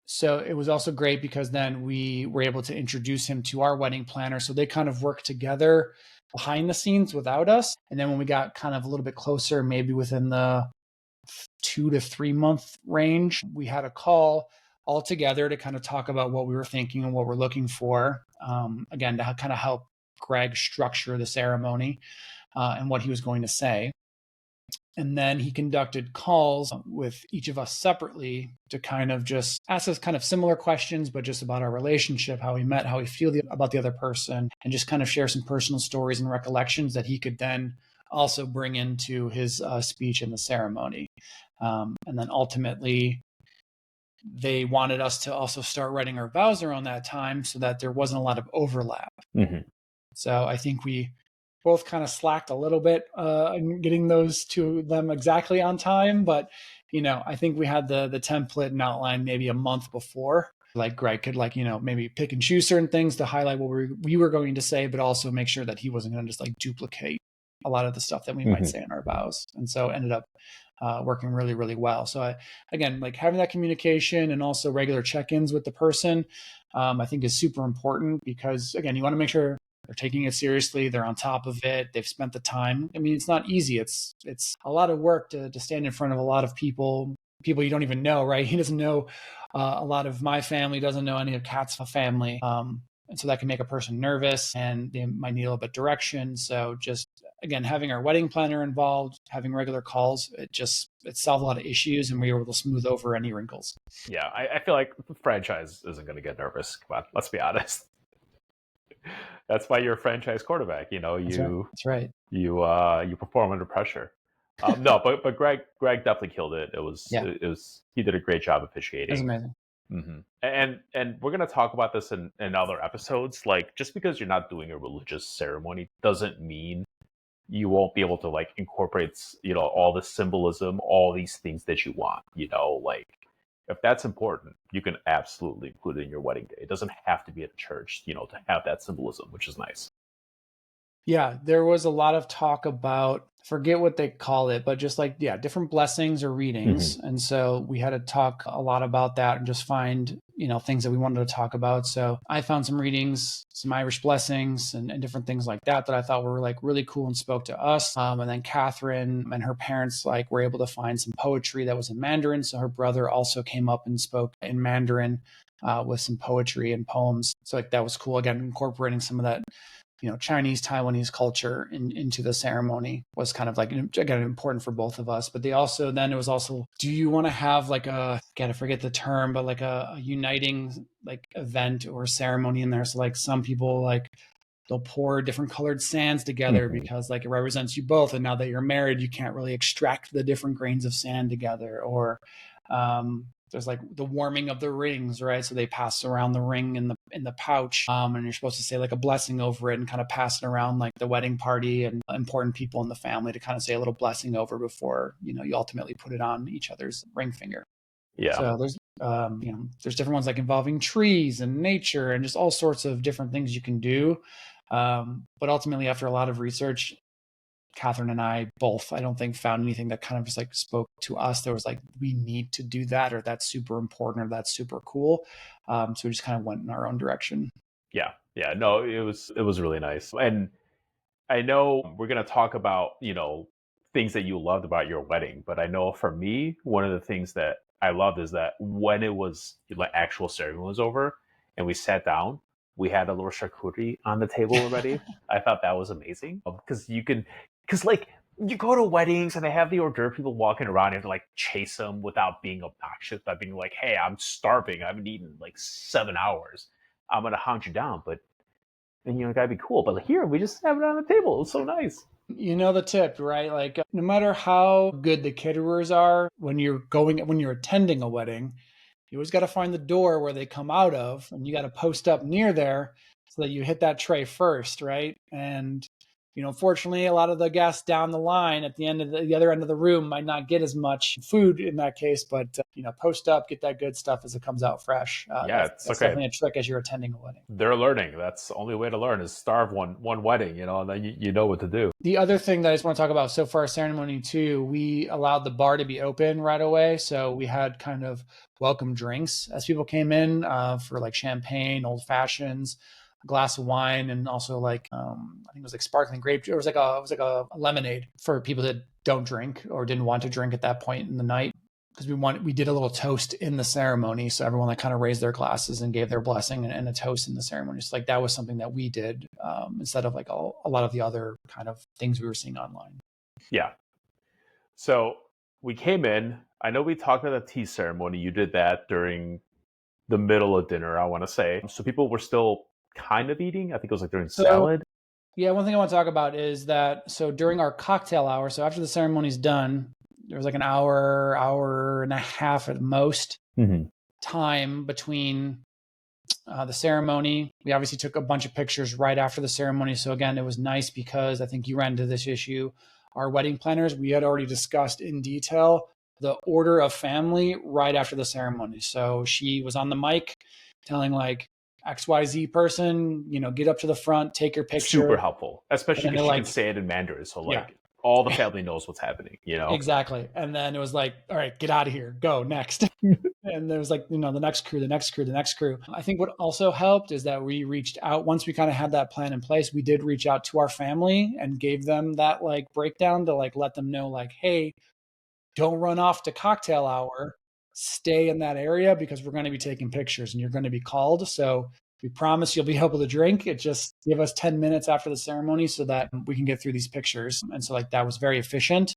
So it was also great because then we were able to introduce him to our wedding planner. So they kind of worked together behind the scenes without us. And then when we got kind of a little bit closer, maybe within the 2 to 3 month range, we had a call all together to kind of talk about what we were thinking and what we're looking for. Again, to kind of help Greg structure the ceremony and what he was going to say. And then he conducted calls with each of us separately to kind of just ask us kind of similar questions, but just about our relationship, how we met, how we feel about the other person, and just kind of share some personal stories and recollections that he could then also bring into his speech in the ceremony. And then ultimately, they wanted us to also start writing our vows around that time so that there wasn't a lot of overlap. Hmm. So I think we both kind of slacked a little bit in getting those to them exactly on time, but I think we had the template and outline maybe a month before. Like Greg could like maybe pick and choose certain things to highlight what we were going to say, but also make sure that he wasn't going to just like duplicate a lot of the stuff that we might Hmm. say in our vows. And so it ended up working really, really well. So again, like having that communication and also regular check-ins with the person, I think is super important because again, you want to make sure they're taking it seriously. They're on top of it. They've spent the time. I mean, it's not easy. It's a lot of work to stand in front of a lot of people you don't even know, right? He doesn't know a lot of my family, doesn't know any of Kat's family. And so that can make a person nervous and they might need a little bit of direction. So just again, having our wedding planner involved, having regular calls, it solved a lot of issues and we were able to smooth over any wrinkles. Yeah, I feel like the franchise isn't going to get nervous. Come on, let's be honest. That's why you're a franchise quarterback. That's right. You That's right. you perform under pressure. No, but Greg definitely killed it. Yeah. It was he did a great job That's officiating. amazing. And we're gonna talk about this in other episodes. Like, just because you're not doing a religious ceremony doesn't mean you won't be able to like incorporate all the symbolism, all these things that you want. Like If that's important, you can absolutely include it in your wedding day. It doesn't have to be at a church, to have that symbolism, which is nice. Yeah, there was a lot of talk about, forget what they call it, but just like, yeah, different blessings or readings. And so we had to talk a lot about that and just find, things that we wanted to talk about. So I found some readings, some Irish blessings and different things like that I thought were like really cool and spoke to us. And then Catherine and her parents like were able to find some poetry that was in Mandarin. So her brother also came up and spoke in Mandarin with some poetry and poems. So like that was cool. Again, incorporating some of that Chinese, Taiwanese culture into the ceremony was kind of like, again, important for both of us. But it was also, do you want to have like again, I forget the term, but like a uniting like event or ceremony in there? So like some people like, they'll pour different colored sands together because like it represents you both. And now that you're married, you can't really extract the different grains of sand together. Or there's like the warming of the rings, right? So they pass around the ring in the pouch, and you're supposed to say like a blessing over it and kind of pass it around like the wedding party and important people in the family to kind of say a little blessing over before you ultimately put it on each other's ring finger. Yeah. So there's there's different ones like involving trees and nature and just all sorts of different things you can do. But ultimately, after a lot of research, Catherine and I both, I don't think, found anything that kind of just like spoke to us. There was like, we need to do that, or that's super important, or that's super cool. So we just kind of went in our own direction. Yeah. No, it was really nice. And I know we're gonna talk about, things that you loved about your wedding, but I know for me, one of the things that I loved is that when it was like actual ceremony was over and we sat down, we had a little charcuterie on the table already. I thought that was amazing because like you go to weddings and they have the hors d'oeuvre people walking around. You have to like chase them without being obnoxious, by being like, "Hey, I'm starving. I haven't eaten like 7 hours. I'm gonna hunt you down." But and gotta be cool. But here we just have it on the table. It's so nice. The tip, right? Like no matter how good the caterers are, when you're attending a wedding, you always got to find the door where they come out of, and you got to post up near there so that you hit that tray first, right? And fortunately, a lot of the guests down the line at the other end of the room might not get as much food in that case, but post up, get that good stuff as it comes out fresh. Yeah, that's definitely a trick as you're attending a wedding. They're learning. That's the only way to learn is starve one wedding, and then you know what to do. The other thing that I just want to talk about, so for our ceremony too, we allowed the bar to be open right away. So we had kind of welcome drinks as people came in for like champagne, old fashions, a glass of wine, and also like I think it was like sparkling grape. It was like a lemonade for people that don't drink or didn't want to drink at that point in the night. Because we did a little toast in the ceremony, so everyone like kind of raised their glasses and gave their blessing and a toast in the ceremony. So like that was something that we did instead of like a lot of the other kind of things we were seeing online. Yeah. So we came in. I know we talked about the tea ceremony. You did that during the middle of dinner, I want to say. So people were still kind of eating. I think it was like during salad. Yeah, one thing I want to talk about is that so during our cocktail hour, so after the ceremony's done, there was like an hour and a half at most time between the ceremony. We obviously took a bunch of pictures right after the ceremony. So again, it was nice because I think you ran into this issue. Our wedding planners, we had already discussed in detail the order of family right after the ceremony. So she was on the mic telling like XYZ person, get up to the front, take your picture. Super helpful, especially because she can say it in Mandarin. So like all the family knows what's happening, Exactly. And then it was like, all right, get out of here, go next. And there was like, the next crew. I think what also helped is that we reached out once we kind of had that plan in place. We did reach out to our family and gave them that like breakdown to like let them know like, hey, don't run off to cocktail hour, stay in that area because we're going to be taking pictures and you're going to be called. So we promise you'll be able to drink. It just give us 10 minutes after the ceremony so that we can get through these pictures. And so like that was very efficient.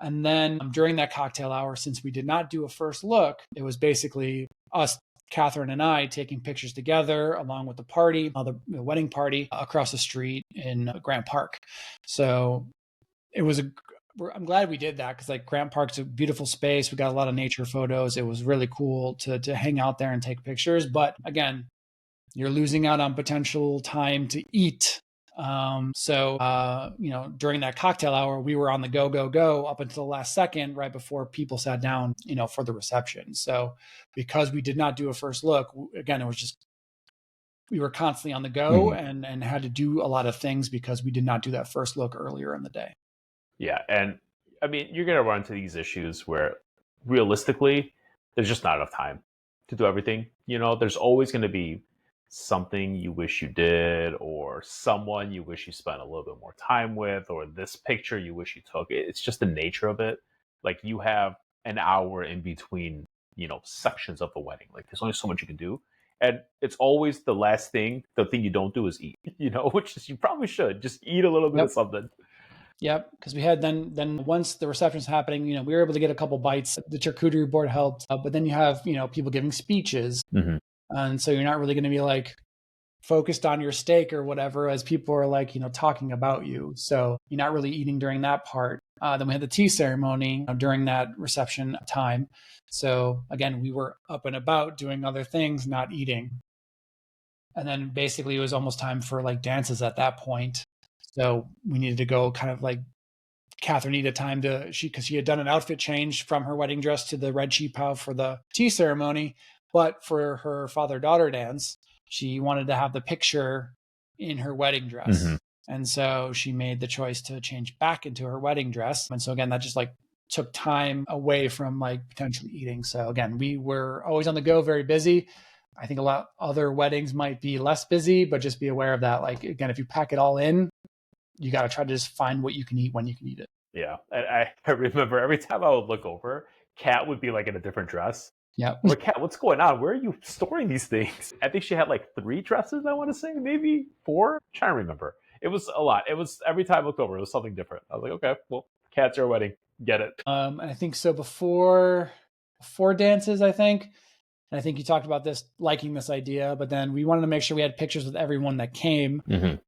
And then during that cocktail hour, since we did not do a first look, it was basically us, Catherine and I, taking pictures together along with the party, the wedding party across the street in Grant Park. So it was I'm glad we did that because like Grant Park's a beautiful space. We got a lot of nature photos. It was really cool to hang out there and take pictures. But again, you're losing out on potential time to eat During that cocktail hour, we were on the go up until the last second, right before people sat down, for the reception. So because we did not do a first look, again, it was just, we were constantly on the go and had to do a lot of things because we did not do that first look earlier in the day. Yeah, and I mean, you're going to run into these issues where realistically, there's just not enough time to do everything. There's always going to be something you wish you did, or someone you wish you spent a little bit more time with, or this picture you wish you took. It's just the nature of it. Like, you have an hour in between, sections of the wedding. Like, there's only so much you can do. And it's always the last thing, the thing you don't do is eat, which is, you probably should just eat a little bit of something. Yep, because we had then once the reception's happening, we were able to get a couple bites. The charcuterie board helped, but then you have people giving speeches, and so you're not really going to be like focused on your steak or whatever as people are like talking about you. So you're not really eating during that part. Then we had the tea ceremony during that reception time. So again, we were up and about doing other things, not eating. And then basically it was almost time for like dances at that point. So we needed to go kind of like, Catherine needed time because she had done an outfit change from her wedding dress to the red cheapao for the tea ceremony. But for her father-daughter dance, she wanted to have the picture in her wedding dress. And so she made the choice to change back into her wedding dress. And so again, that just like took time away from like potentially eating. So again, we were always on the go, very busy. I think a lot other weddings might be less busy, but just be aware of that. Like, again, if you pack it all in, you got to try to just find what you can eat when you can eat it. Yeah. And I remember every time I would look over, Kat would be like in a different dress. Yeah. I'm like, Kat, what's going on? Where are you storing these things? I think she had like 3 dresses, I want to say, maybe 4. I'm trying to remember. It was a lot. It was, every time I looked over, it was something different. I was like, okay, well, Kat's your wedding. Get it. I think so before dances, I think. And I think you talked about this, liking this idea, but then we wanted to make sure we had pictures with everyone that came.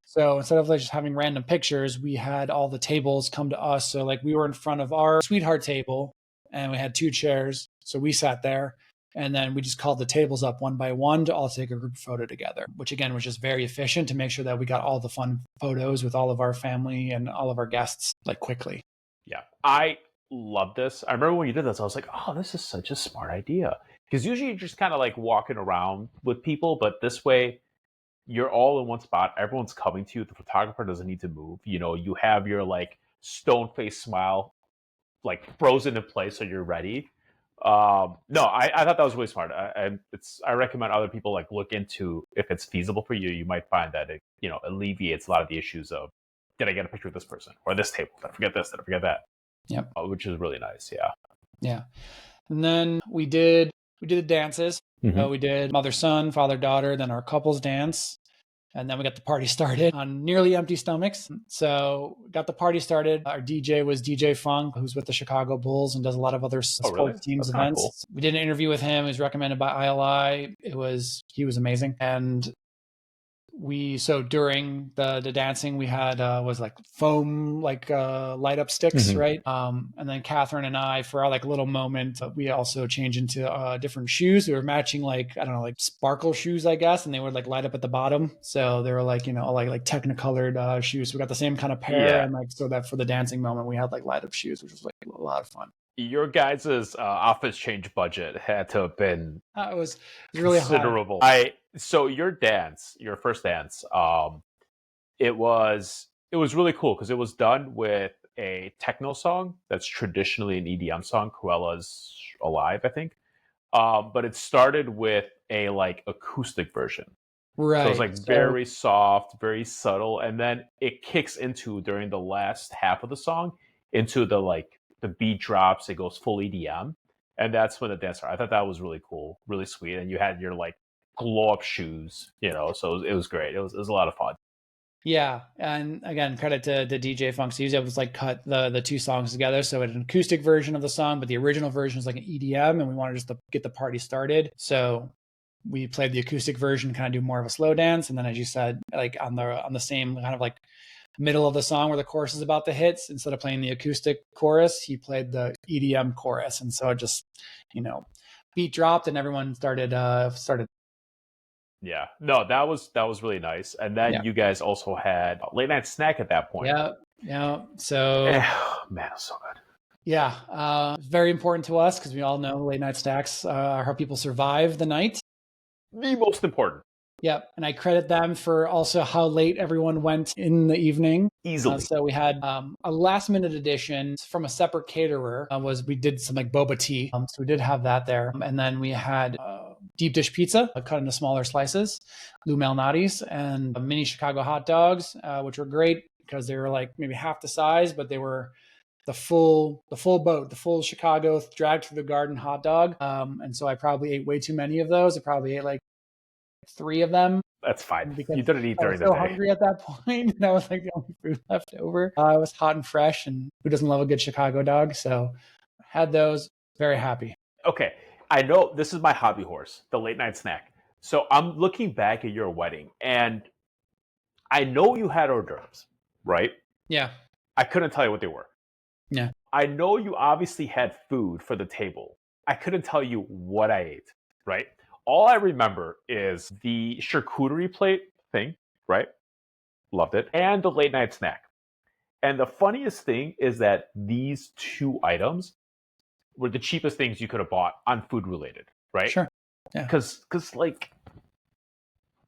So instead of like just having random pictures, we had all the tables come to us. So like we were in front of our sweetheart table and we had 2 chairs. So we sat there and then we just called the tables up one by one to all take a group photo together, which again was just very efficient to make sure that we got all the fun photos with all of our family and all of our guests like quickly. Yeah. I love this. I remember when you did this, I was like, oh, this is such a smart idea. Because usually you're just kind of like walking around with people, but this way you're all in one spot. Everyone's coming to you. The photographer doesn't need to move. You have your like stone face smile, like frozen in place, so you're ready. No, I thought that was really smart. I recommend other people like look into if it's feasible for you. You might find that it alleviates a lot of the issues of, did I get a picture of this person or this table? Did I forget this? Did I forget that? Yep. Which is really nice. Yeah. Yeah. And then we did the dances. We did mother son, father daughter, then our couples dance, and then we got the party started on nearly empty stomachs. So got the party started. Our DJ was DJ Funk, who's with the Chicago Bulls and does a lot of other sports teams events. Cool. We did an interview with him. He was recommended by ILI. He was amazing. And during the dancing, we had was like foam light up sticks, right? And then Catherine and I, for our like little moment, we also changed into different shoes. We were matching like, I don't know, like sparkle shoes, I guess, and they would like light up at the bottom. So they were like like technicolored shoes. So we got the same kind of pair, and like so that for the dancing moment, we had like light up shoes, which was like a lot of fun. Your guys' office change budget had to have been it was really considerable. So your first dance, it was really cool because it was done with a techno song that's traditionally an EDM song, Cruella's Alive, I think. But it started with a like acoustic version. Right. So it's like very soft, very subtle, and then it kicks into, during the last half of the song, into the beat drops, it goes full EDM, and that's when the dance started. I thought that was really cool, really sweet, and you had your like glow up shoes, so it was great. It was a lot of fun. Yeah, and again, credit to DJ Funk. So he was able to like cut the 2 songs together, so it's an acoustic version of the song, but the original version is like an EDM, and we wanted just to get the party started. So we played the acoustic version, kind of do more of a slow dance, and then as you said, like on the same kind of like middle of the song where the chorus is about the hits, instead of playing the acoustic chorus, he played the EDM chorus, and so it just beat dropped and everyone started Yeah. No, that was really nice. And then Yeah. you guys also had a late night snack at that point. Yeah. Yeah. So Man, it was so good. yeah, it's very important to us because we all know late night snacks are how people survive the night. The most important. Yep. And I credit them for also how late everyone went in the evening. Easily. So we had a last minute addition from a separate caterer was we did some like boba tea. So we did have that there. And then we had deep dish pizza cut into smaller slices, Lou Malnati's, and mini Chicago hot dogs, which were great because they were like maybe half the size, but they were the full boat, the full Chicago dragged through the garden hot dog. And so I probably ate way too many of those. I probably ate like 3 of them That's fine. because You didn't eat I was during the so day. hungry at that point. That was like the only food left over. It was hot and fresh, and who doesn't love a good Chicago dog? So I had those. Very happy. Okay. I know this is my hobby horse, the late night snack. So I'm looking back at your wedding, and I know you had hors d'oeuvres, right? Yeah. I couldn't tell you what they were. Yeah. I know you obviously had food for the table. I couldn't tell you what I ate, right? All I remember is the charcuterie plate thing, right? Loved it. And the late night snack. And the funniest thing is that these two items were the cheapest things you could have bought on food related, right? Sure. Yeah. Because like,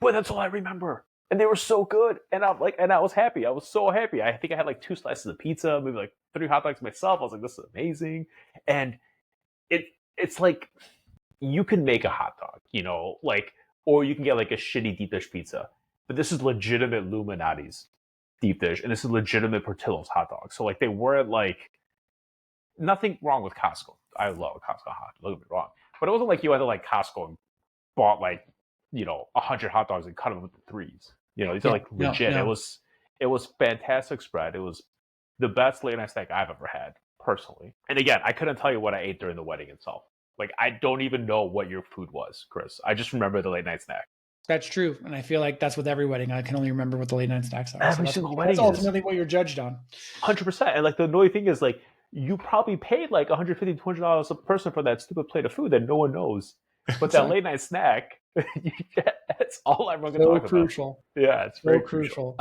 but that's all I remember. And they were so good. And I'm like, and I was happy. I was so happy. I think I had like 2 slices of pizza, maybe like 3 hot dogs myself. I was like, this is amazing. And it's like you can make a hot dog, like, or you can get like a shitty deep dish pizza. But this is legitimate Luminati's deep dish, and this is legitimate Portillo's hot dog. So like they weren't like nothing wrong with Costco. I love Costco hot. Don't get me wrong, but it wasn't like you went to like Costco and bought like 100 hot dogs and cut them into threes. These are Yeah. like No, legit. no. It was fantastic spread. It was the best late night snack I've ever had personally. And again, I couldn't tell you what I ate during the wedding itself. Like I don't even know what your food was, Chris. I just remember the late night snack. That's true. And I feel like that's with every wedding. I can only remember what the late night snacks are. Every So single that's wedding is ultimately what you're judged on. 100%. And like the annoying thing is like you probably paid like $150, $200 a person for that stupid plate of food that no one knows. But that late night snack, that's all everyone can talk Crucial. about. Yeah, it's very crucial.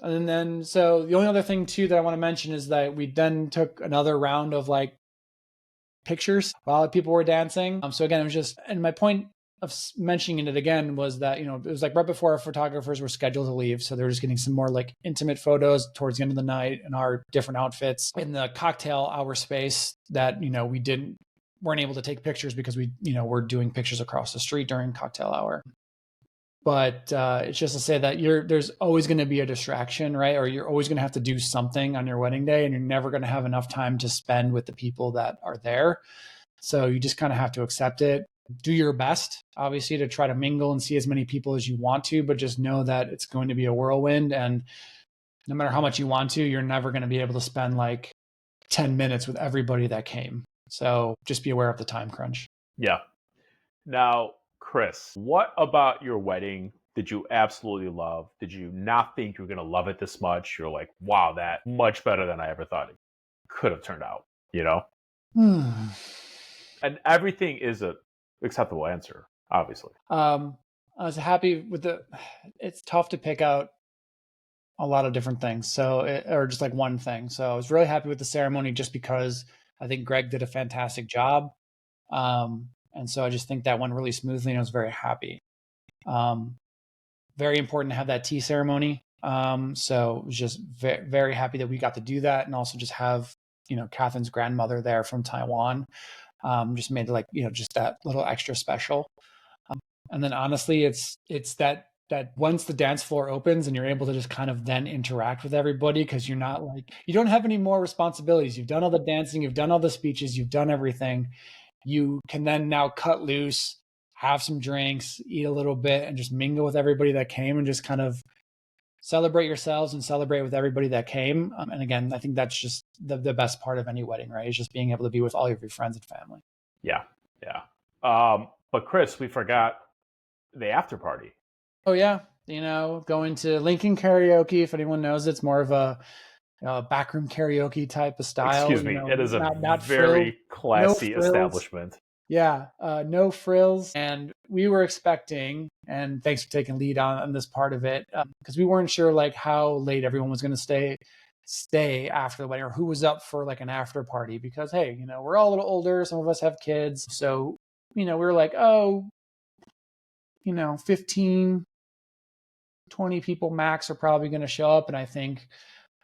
And then, so the only other thing too that I want to mention is that we then took another round of like pictures while people were dancing. So again, it was just, and my point of mentioning it again was that, it was like right before our photographers were scheduled to leave. So they were just getting some more like intimate photos towards the end of the night in our different outfits in the cocktail hour space that, we weren't able to take pictures because we, were doing pictures across the street during cocktail hour. But it's just to say that there's always going to be a distraction, right? Or you're always going to have to do something on your wedding day, and you're never going to have enough time to spend with the people that are there. So you just kind of have to accept it. Do your best, obviously, to try to mingle and see as many people as you want to, but just know that it's going to be a whirlwind. And no matter how much you want to, you're never going to be able to spend like 10 minutes with everybody that came. So just be aware of the time crunch. Yeah. Now, Chris, what about your wedding did you absolutely love? Did you not think you were going to love it this much? You're like, wow, that much better than I ever thought it could have turned out, And everything is a acceptable answer, obviously. I was happy with it's tough to pick out a lot of different things. Or just like one thing. So I was really happy with the ceremony just because I think Greg did a fantastic job. And so I just think that went really smoothly and I was very happy. Very important to have that tea ceremony. So I was just very, very happy that we got to do that and also just have, Catherine's grandmother there from Taiwan. Just made like, just that little extra special. And then honestly, it's that once the dance floor opens and you're able to just kind of then interact with everybody because you're not like, you don't have any more responsibilities. You've done all the dancing, you've done all the speeches, you've done everything. You can then now cut loose, have some drinks, eat a little bit, and just mingle with everybody that came and just kind of celebrate yourselves and celebrate with everybody that came. And again, I think that's just the best part of any wedding, right? Is just being able to be with all of your friends and family. Yeah. Yeah. But Chris, we forgot the after party. Oh yeah. Going to Lincoln karaoke. If anyone knows, it's more of a backroom karaoke type of style. Excuse me. It is not very classy establishment. Yeah. No frills. And we were expecting, and thanks for taking lead on this part of it, because we weren't sure like how late everyone was going to stay after the wedding, or who was up for like an after party, because hey, we're all a little older, some of us have kids, so we were like, oh, 15, 20 people max are probably going to show up. And I think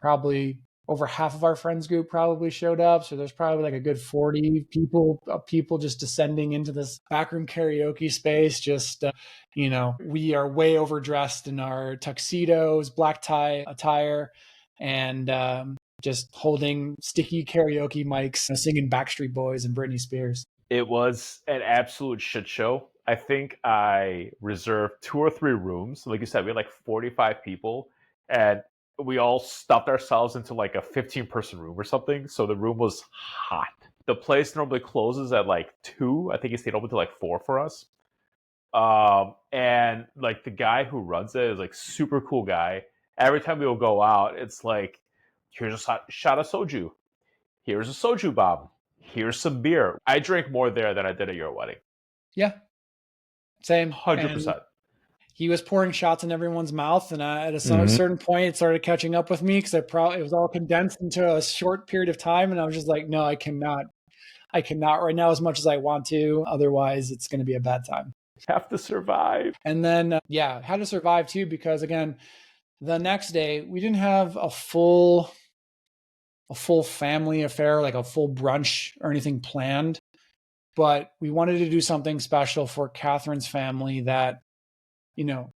probably over half of our friends group probably showed up. So there's probably like a good 40 people just descending into this backroom karaoke space. Just, we are way overdressed in our tuxedos, black tie attire, and just holding sticky karaoke mics, singing Backstreet Boys and Britney Spears. It was an absolute shit show. I think I reserved 2 or 3 rooms. Like you said, we had like 45 people, and we all stuffed ourselves into like a 15-person room or something. So the room was hot. The place normally closes at like 2. I think it stayed open till like 4 for us. And like the guy who runs it is like super cool guy. Every time we will go out, it's like, here's a shot of soju. Here's a soju bomb. Here's some beer. I drank more there than I did at your wedding. Yeah, same. 100%. He was pouring shots in everyone's mouth, and at a certain point, it started catching up with me because it was all condensed into a short period of time, and I was just like, no, I cannot right now as much as I want to. Otherwise, it's going to be a bad time. Have to survive. And then, had to survive too, because again, the next day we didn't have a full family affair, like a full brunch or anything planned, but we wanted to do something special for Catherine's family that,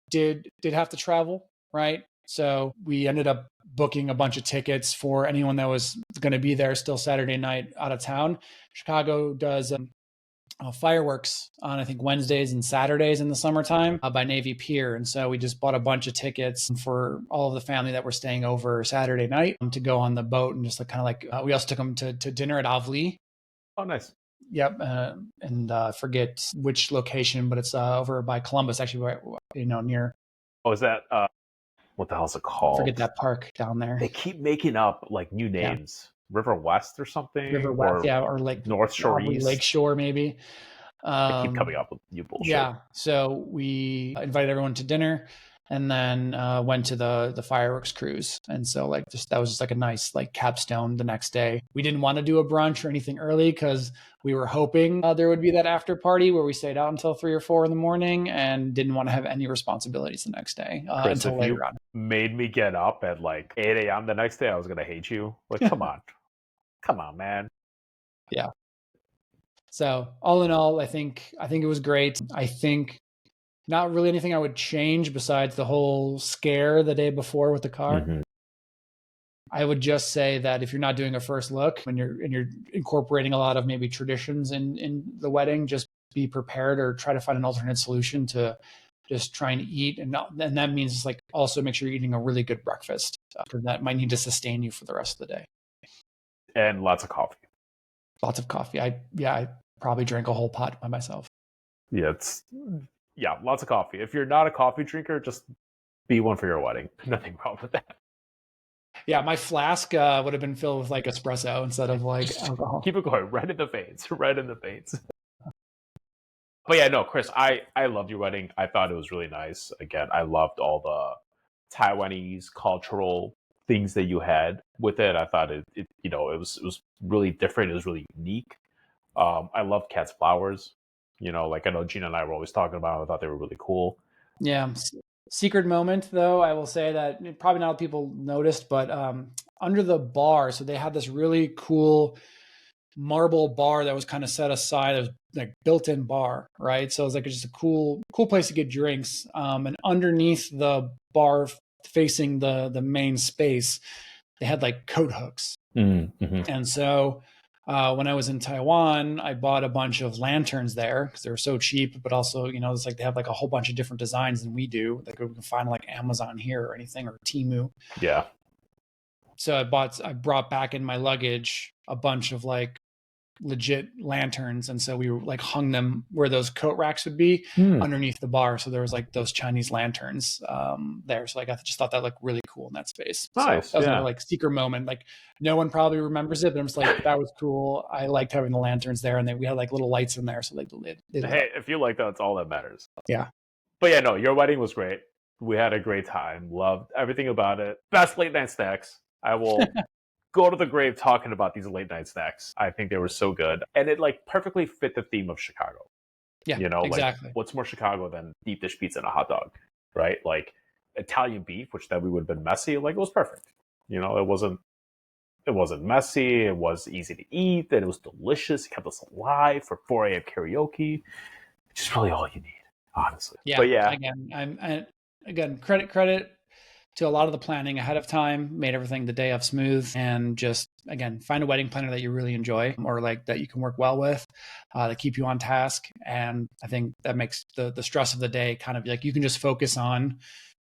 did have to travel, right? So we ended up booking a bunch of tickets for anyone that was going to be there still Saturday night out of town. Chicago does fireworks on, I think, Wednesdays and Saturdays in the summertime by Navy Pier. And so we just bought a bunch of tickets for all of the family that were staying over Saturday night to go on the boat, and just like we also took them to dinner at Avli. Oh, nice. Yep. And forget which location, but it's over by Columbus, actually, near. Oh, is that, what the hell is it called? Forget that park down there. They keep making up like new names. Yeah. River West or something? River West, or like North Shore East. Lake Shore, maybe. They keep coming up with new bullshit. Yeah. So we invited everyone to dinner, and then went to the fireworks cruise. And so that was just like a nice like capstone the next day. We didn't want to do a brunch or anything early because we were hoping there would be that after party where we stayed out until 3 or 4 in the morning, and didn't want to have any responsibilities the next day Chris, until later on. Made me get up at like 8 a.m. the next day, I was going to hate you. Like, come on. Come on, man. Yeah. So all in all, I think it was great. I think not really anything I would change besides the whole scare the day before with the car. Mm-hmm. I would just say that if you're not doing a first look, when you're incorporating a lot of maybe traditions in the wedding, just be prepared, or try to find an alternate solution to just trying to eat. And that means just like also make sure you're eating a really good breakfast, because that might need to sustain you for the rest of the day. And lots of coffee. Lots of coffee. I probably drank a whole pot by myself. Yeah, lots of coffee. If you're not a coffee drinker, just be one for your wedding. Nothing wrong with that. Yeah, my flask would have been filled with like espresso instead of like alcohol. Keep it going. Right in the veins. Right in the veins. But yeah, no, Chris, I loved your wedding. I thought it was really nice. Again, I loved all the Taiwanese cultural things that you had with it. I thought it was really different. It was really unique. I loved Cat's flowers. Like I know Gina and I were always talking about. I thought they were really cool. Yeah. Secret moment, though, I will say that probably not a lot of people noticed, but under the bar, so they had this really cool marble bar that was kind of set aside. It was like built-in bar, right? So it was like just a cool place to get drinks. And underneath the bar, facing the main space, they had like coat hooks. Mm-hmm. And so when I was in Taiwan, I bought a bunch of lanterns there because they were so cheap, but also, it's like they have like a whole bunch of different designs than we do. Like we can find like Amazon here or anything, or Temu. Yeah. So I brought back in my luggage a bunch of like legit lanterns, and so we like hung them where those coat racks would be underneath the bar. So there was like those Chinese lanterns there. So like I just thought that looked really cool in that space. So Nice. that was another Yeah. like secret moment. Like no one probably remembers it, but I'm just like that was cool. I liked having the lanterns there, and then we had like little lights in there, so they lit Hey, up. if you like that, it's all that matters. Yeah. But yeah, no, your wedding was great. We had a great time. Loved everything about it. Best late night snacks. I will go to the grave talking about these late night snacks. I think they were so good. And it like perfectly fit the theme of Chicago. Yeah, You know, like exactly. what's more Chicago than deep dish pizza and a hot dog, right? Like Italian beef, which then we would have been messy, like it was perfect. You know, it wasn't messy, it was easy to eat, and it was delicious. It kept us alive for 4 a.m. karaoke. Which is really all you need, honestly. Yeah. But yeah, Again, credit to a lot of the planning ahead of time, made everything the day of smooth, and just again find a wedding planner that you really enjoy or like that you can work well with, that keep you on task. And I think that makes the stress of the day kind of like you can just focus on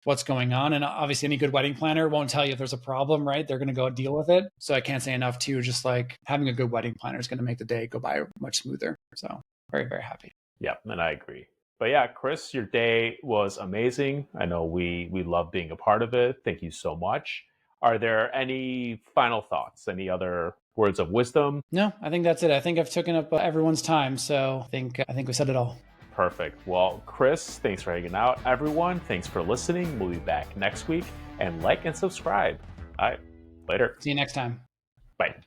what's going on. And obviously any good wedding planner won't tell you if there's a problem, right? They're going to go deal with it. So I can't say enough too, just like having a good wedding planner is going to make the day go by much smoother. So very, very happy. yeah, and I agree. But yeah, Chris, your day was amazing. I know we love being a part of it. Thank you so much. Are there any final thoughts? Any other words of wisdom? No, I think that's it. I think I've taken up everyone's time. So I think we said it all. Perfect. Well, Chris, thanks for hanging out. Everyone, thanks for listening. We'll be back next week. And like and subscribe. All right. Later. See you next time. Bye.